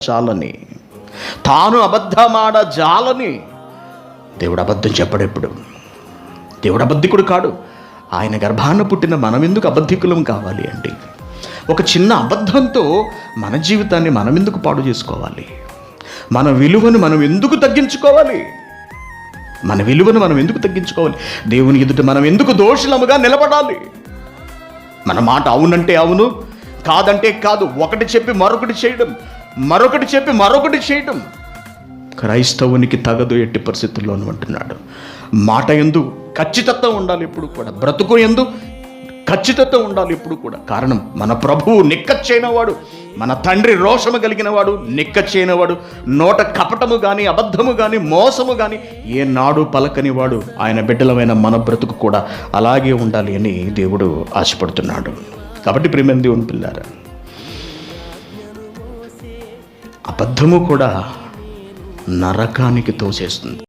చాలని, తాను అబద్ధమాడ జాలని. దేవుడు అబద్ధం చెప్పడెప్పుడు? దేవుడు అబద్ధికుడు కాడు. ఆయన గర్భాన పుట్టిన మనం ఎందుకు అబద్ధికులం కావాలి అండి? ఒక చిన్న అబద్ధంతో మన జీవితాన్ని మనం ఎందుకు పాడు చేసుకోవాలి? మన విలువను మనం ఎందుకు తగ్గించుకోవాలి? మన విలువను మనం ఎందుకు తగ్గించుకోవాలి? దేవుని ఎదుట మనం ఎందుకు దోషులముగా నిలబడాలి? మన మాట అవునంటే అవును, కాదంటే కాదు, ఒకటి చెప్పి మరొకటి చేయడం, మరొకటి చెప్పి మరొకటి చేయడం క్రైస్తవునికి తగదు ఎట్టి పరిస్థితుల్లోనూ అంటున్నాడు. మాట యందు ఖచ్చితత్వం ఉండాలి ఎప్పుడు కూడా, బ్రతుకు యందు ఖచ్చితత్వం ఉండాలి ఎప్పుడు కూడా. కారణం, మన ప్రభువు నిక్కచ్చైనవాడు, మన తండ్రి రోషము కలిగిన వాడు, నిక్కచ్చైనవాడు. నోట కపటము కానీ, అబద్ధము కానీ, మోసము కానీ ఏనాడు పలకని వాడు. ఆయన బిడ్డలమైన మన బ్రతుకు కూడా అలాగే ఉండాలి అని దేవుడు ఆశపడుతున్నాడు. కాబట్టి ప్రియమైన దేవుని పిల్లారా, అబద్ధము కూడా నరకానికి తోసేస్తుంది.